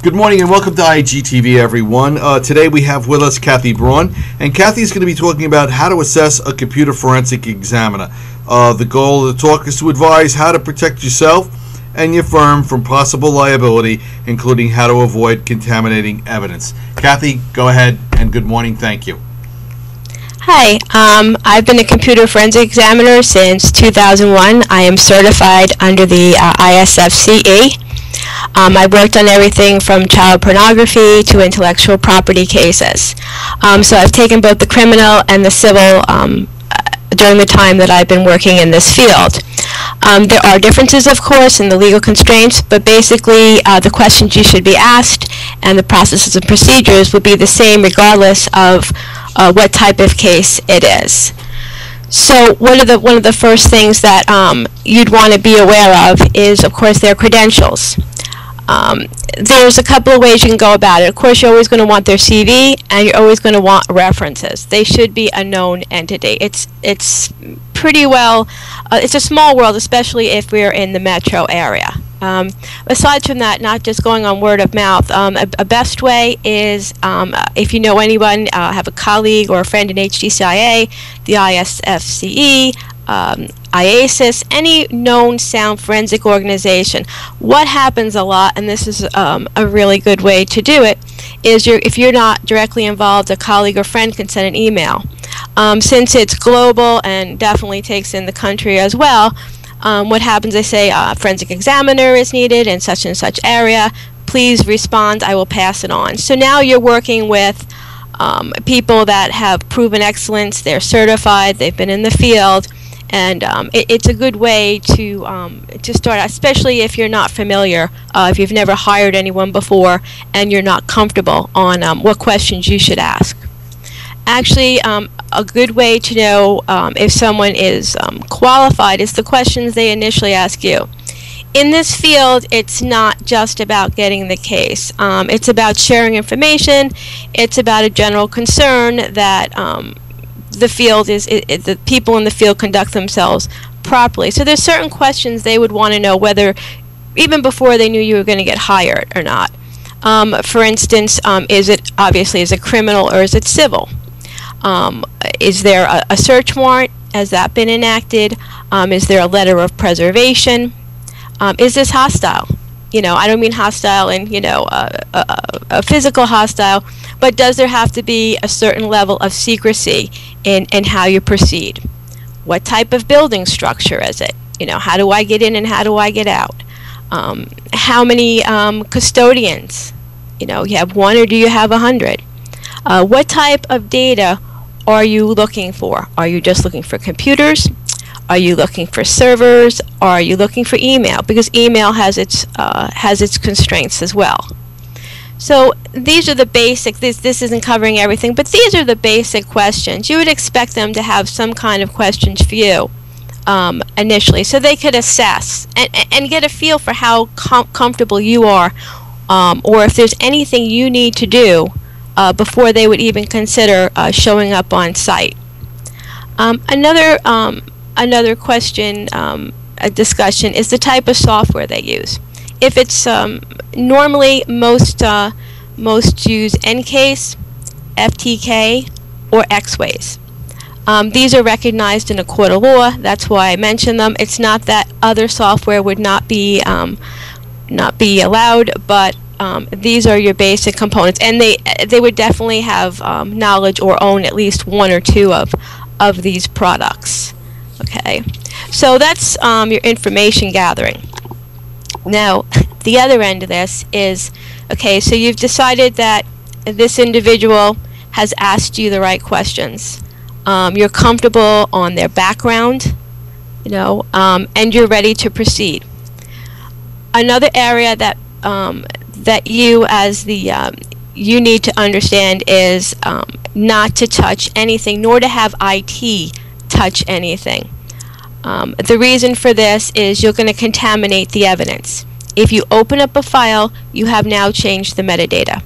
Good morning and welcome to IGTV, everyone. Today we have with us Kathy Braun, and Kathy's going to be talking about how to assess a computer forensic examiner. The goal of the talk is to advise how to protect yourself and your firm from possible liability, including how to avoid contaminating evidence. Kathy, go ahead, and good morning. Thank you. Hi, I've been a computer forensic examiner since 2001. I am certified under the ISFCE. I worked on everything from child pornography to intellectual property cases. So I've taken both the criminal and the civil during the time that I've been working in this field. There are differences, of course, in the legal constraints, but basically the questions you should be asked and the processes and procedures would be the same regardless of what type of case it is. So one of the first things that you'd want to be aware of is, of course, their credentials. There's a couple of ways you can go about it. Of course, you're always going to want their CV, and you're always going to want references. They should be a known entity. It's pretty well, it's a small world, especially if we're in the metro area. Aside from that, not just going on word of mouth, a best way is if you know anyone, have a colleague or a friend in HDCIA, the ISFCE, IASIS, any known sound forensic organization. What happens a lot, and this is a really good way to do it, is if you're not directly involved, a colleague or friend can send an email. Since it's global and definitely takes in the country as well, what happens, they say forensic examiner is needed in such and such area. Please respond, I will pass it on. So now you're working with people that have proven excellence, they're certified, they've been in the field, and it's a good way to start, especially if you're not familiar, if you've never hired anyone before and you're not comfortable on what questions you should ask. Actually, a good way to know if someone is qualified is the questions they initially ask you. In this field, it's not just about getting the case. It's about sharing information. It's about a general concern that the field the people in the field conduct themselves properly. So there's certain questions they would want to know, whether even before they knew you were going to get hired or not. For instance, is it criminal or is it civil? Is there a search warrant? Has that been enacted? Is there a letter of preservation? Is this hostile? I don't mean hostile in, a physical hostile, but does there have to be a certain level of secrecy in how you proceed? What type of building structure is it? How do I get in and how do I get out? How many custodians? You have one or do you have 100? What type of data are you looking for? Are you just looking for computers? Are you looking for servers? Or are you looking for email? Because email has its constraints as well. So these are the basic, this isn't covering everything, but these are the basic questions. You would expect them to have some kind of questions for you initially, so they could assess and get a feel for how comfortable you are, or if there's anything you need to do before they would even consider showing up on site. Another question, a discussion, is the type of software they use. If it's normally most use NCASE, FTK, or X-Ways. These are recognized in a court of law. That's why I mention them. It's not that other software would not be allowed, but these are your basic components, and they would definitely have knowledge or own at least one or two of these products. Okay, so that's your information gathering. Now, the other end of this is, okay, so you've decided that this individual has asked you the right questions. You're comfortable on their background, and you're ready to proceed. Another area that that you as the you need to understand is not to touch anything, nor to have IT touch anything. The reason for this is you're going to contaminate the evidence. If you open up a file, you have now changed the metadata,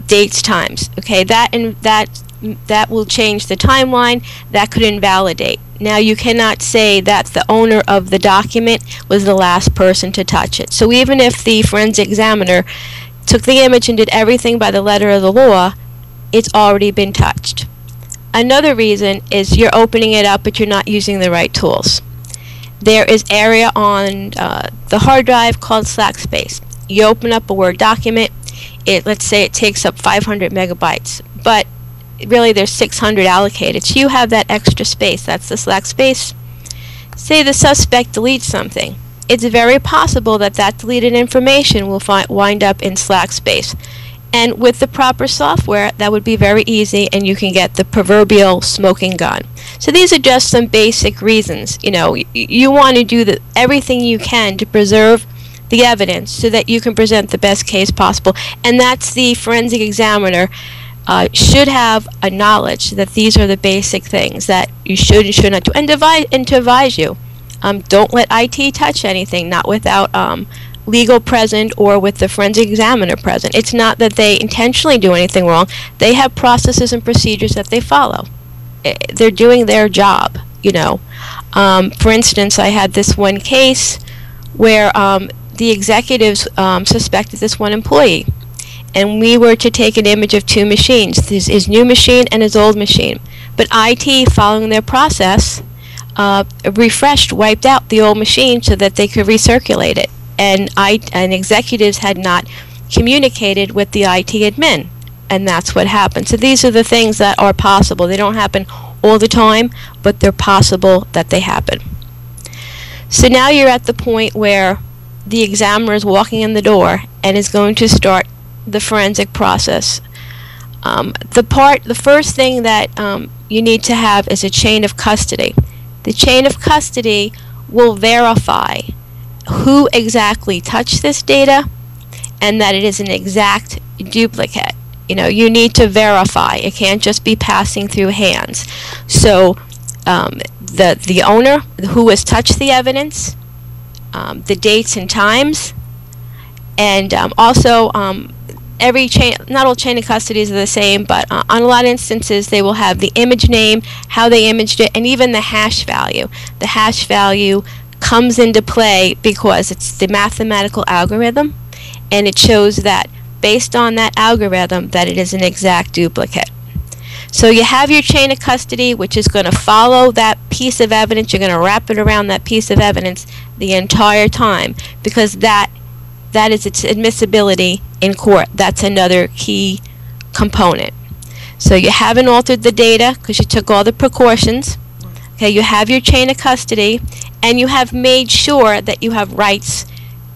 dates, times. Okay, that will change the timeline. That could invalidate. Now you cannot say that the owner of the document was the last person to touch it. So even if the forensic examiner took the image and did everything by the letter of the law, it's already been touched. Another reason is you're opening it up, but you're not using the right tools. There is area on the hard drive called slack space. You open up a Word document, let's say it takes up 500 megabytes, but really there's 600 allocated, so you have that extra space. That's the slack space. Say the suspect deletes something. It's very possible that that deleted information will wind up in slack space. And with the proper software, that would be very easy, and you can get the proverbial smoking gun. So these are just some basic reasons. You know, you want to do everything you can to preserve the evidence so that you can present the best case possible. And that's the forensic examiner should have a knowledge that these are the basic things that you should and should not do. And to advise you, don't let IT touch anything, not without legal present or with the forensic examiner present. It's not that they intentionally do anything wrong. They have processes and procedures that they follow. They're doing their job, you know. For instance, I had this one case where the executives suspected this one employee, and we were to take an image of two machines, his new machine and his old machine. But IT, following their process, wiped out the old machine so that they could recirculate it. And executives had not communicated with the IT admin, and that's what happened. So these are the things that are possible. They don't happen all the time, but they're possible that they happen. So now you're at the point where the examiner is walking in the door and is going to start the forensic process. The first thing that you need to have is a chain of custody. The chain of custody will verify who exactly touched this data and that it is an exact duplicate. You know, you need to verify. It can't just be passing through hands. So the owner who has touched the evidence, the dates and times, and also every chain, not all chain of custodies are the same, but on a lot of instances they will have the image name, how they imaged it, and even the hash value. The hash value comes into play because it's the mathematical algorithm, and it shows that based on that algorithm that it is an exact duplicate. So you have your chain of custody, which is going to follow that piece of evidence. You're going to wrap it around that piece of evidence the entire time, because that is its admissibility in court. That's another key component. So you haven't altered the data because you took all the precautions. Okay, you have your chain of custody, and you have made sure that you have rights,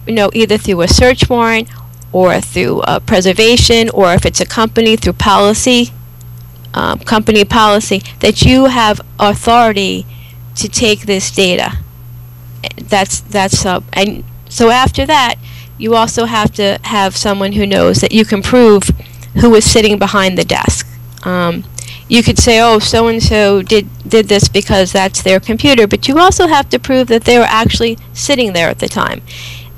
you know, either through a search warrant or through preservation, or if it's a company, through policy, company policy, that you have authority to take this data. And so after that, you also have to have someone who knows that you can prove who is sitting behind the desk. You could say, oh, so-and-so did this because that's their computer, but you also have to prove that they were actually sitting there at the time.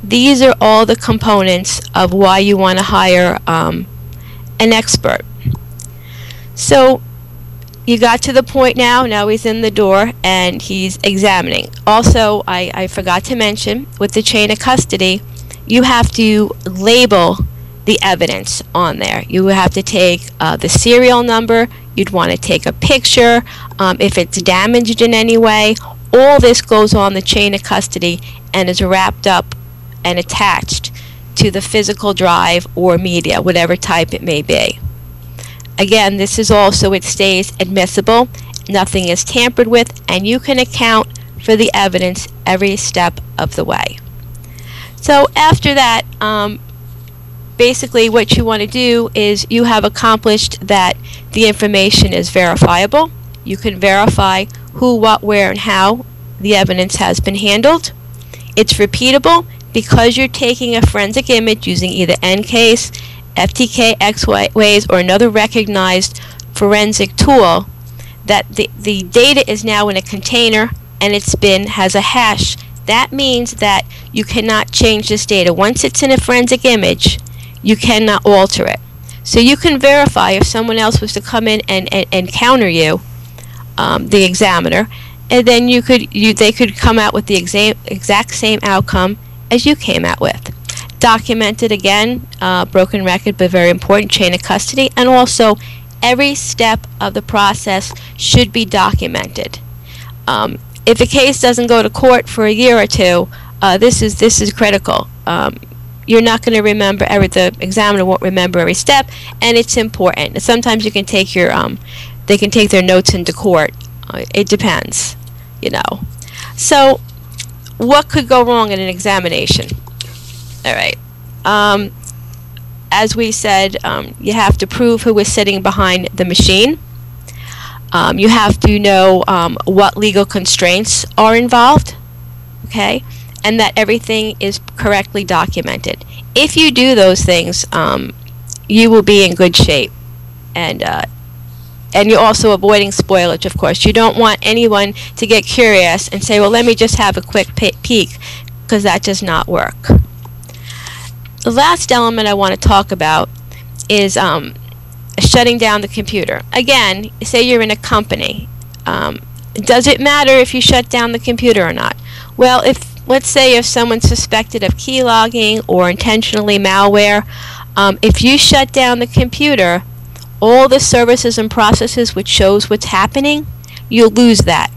These are all the components of why you want to hire an expert. So you got to the point now he's in the door and he's examining. Also, I forgot to mention, with the chain of custody, you have to label the evidence on there. You have to take the serial number. You'd want to take a picture if it's damaged in any way. All this goes on the chain of custody and is wrapped up and attached to the physical drive or media, whatever type it may be. Again, this is also, it stays admissible, nothing is tampered with, and you can account for the evidence every step of the way. So after that, basically what you want to do is you have accomplished that the information is verifiable. You can verify who, what, where, and how the evidence has been handled. It's repeatable because you're taking a forensic image using either NCASE, FTK, X-Ways, or another recognized forensic tool, that the data is now in a container and has a hash. That means that you cannot change this data. Once it's in a forensic image, you cannot alter it. So you can verify if someone else was to come in and counter you, the examiner, and then they could come out with the exact same outcome as you came out with. documented again, broken record, but very important, chain of custody, and also every step of the process should be documented. If a case doesn't go to court for a year or two, this is critical. You're not going to remember the examiner won't remember every step, and it's important. Sometimes you can take they can take their notes into court. It depends, you know. So, what could go wrong in an examination? All right. As we said, you have to prove who is sitting behind the machine. You have to know what legal constraints are involved, okay, and that everything is correctly documented. If you do those things, you will be in good shape, and you're also avoiding spoilage, of course. You don't want anyone to get curious and say, well, let me just have a quick peek, because that does not work. The last element I want to talk about is shutting down the computer. Again, say you're in a company. Does it matter if you shut down the computer or not? Well, let's say if someone's suspected of keylogging or intentionally malware, if you shut down the computer, all the services and processes which shows what's happening, you'll lose that.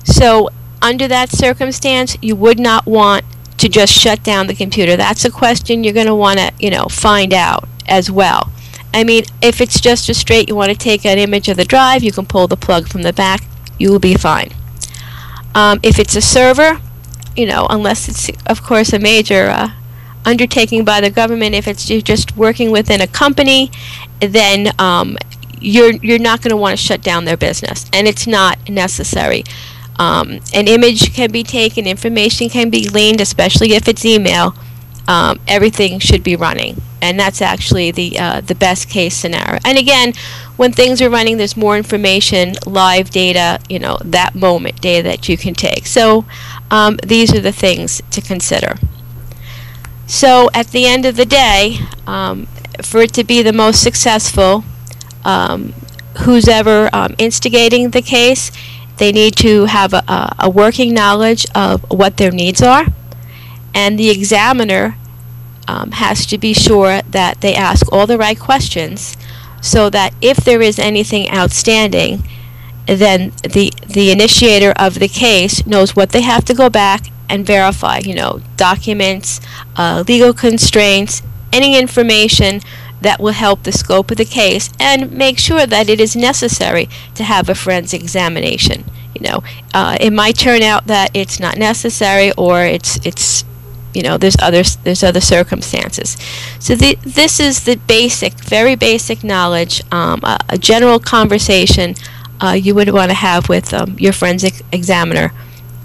So under that circumstance, you would not want to just shut down the computer. That's a question you're going to want to, find out as well. I mean, if it's just a straight, you want to take an image of the drive, you can pull the plug from the back, you will be fine. If it's a server, unless it's, of course, a major undertaking by the government, if it's you're just working within a company, then you're not going to want to shut down their business, and it's not necessary. An image can be taken, information can be gleaned, especially if it's email. Everything should be running, and that's actually the best case scenario. And again, when things are running, there's more information, live data, that moment data that you can take. So these are the things to consider. So at the end of the day, for it to be the most successful, who's ever instigating the case, they need to have a working knowledge of what their needs are, and the examiner has to be sure that they ask all the right questions, so that if there is anything outstanding, then the initiator of the case knows what they have to go back and verify, documents, legal constraints, any information that will help the scope of the case, and make sure that it is necessary to have a forensic examination. It might turn out that it's not necessary, or it's there's other circumstances. So this is the very basic knowledge, a general conversation you would want to have with your forensic examiner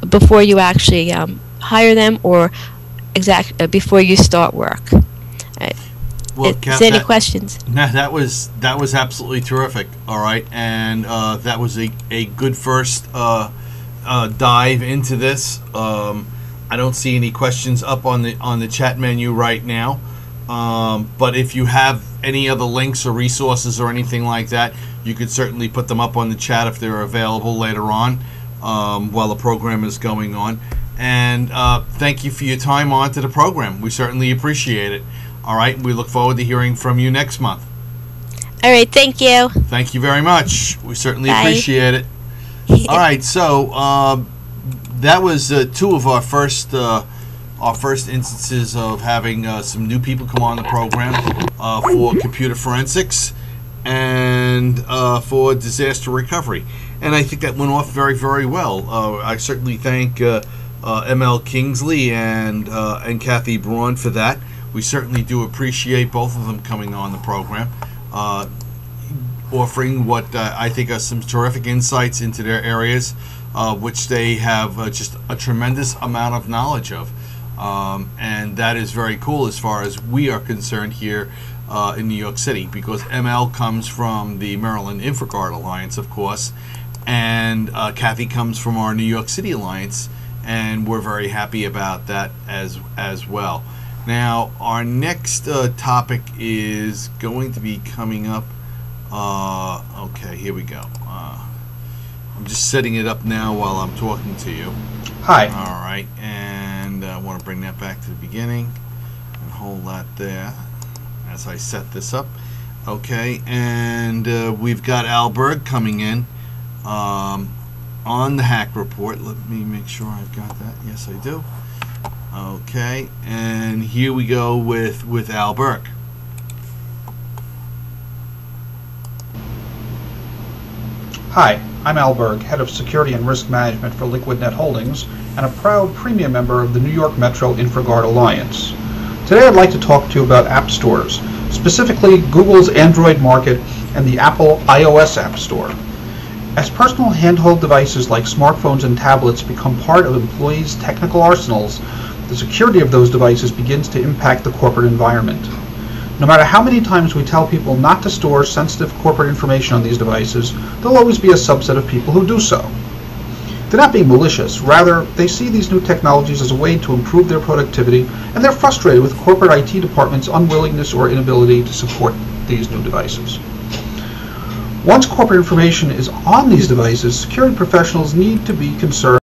before you actually hire them, or before you start work. Well, is there any questions? That was absolutely terrific. All right, and that was a good first dive into this. I don't see any questions up on the chat menu right now, but if you have any other links or resources or anything like that, you could certainly put them up on the chat if they're available later on while the program is going on. And thank you for your time on to the program. We certainly appreciate it. All right, we look forward to hearing from you next month. All right, thank you. Thank you very much. We certainly Bye. appreciate it. All right, so that was two of our first instances of having some new people come on the program for computer forensics and for disaster recovery. And I think that went off very, very well. I certainly thank M.L. Kingsley and Kathy Braun for that. We certainly do appreciate both of them coming on the program, offering what I think are some terrific insights into their areas, which they have just a tremendous amount of knowledge of. And that is very cool as far as we are concerned here in New York City, because ML comes from the Maryland InfraGuard Alliance, of course, and Kathy comes from our New York City Alliance, and we're very happy about that as well. Now, our next topic is going to be coming up. Okay, here we go. I'm just setting it up now while I'm talking to you. Hi. All right, and I want to bring that back to the beginning. And hold that there as I set this up. Okay, and we've got Al Berg coming in on the hack report. Let me make sure I've got that. Yes, I do. Okay, and here we go with Al Berg. Hi, I'm Al Berg, Head of Security and Risk Management for LiquidNet Holdings, and a proud premium member of the New York Metro InfraGard Alliance. Today I'd like to talk to you about app stores, specifically Google's Android market and the Apple iOS App Store. As personal handheld devices like smartphones and tablets become part of employees' technical arsenals, the security of those devices begins to impact the corporate environment. No matter how many times we tell people not to store sensitive corporate information on these devices, there'll always be a subset of people who do so. They're not being malicious, rather, they see these new technologies as a way to improve their productivity, and they're frustrated with corporate IT departments' unwillingness or inability to support these new devices. Once corporate information is on these devices, security professionals need to be concerned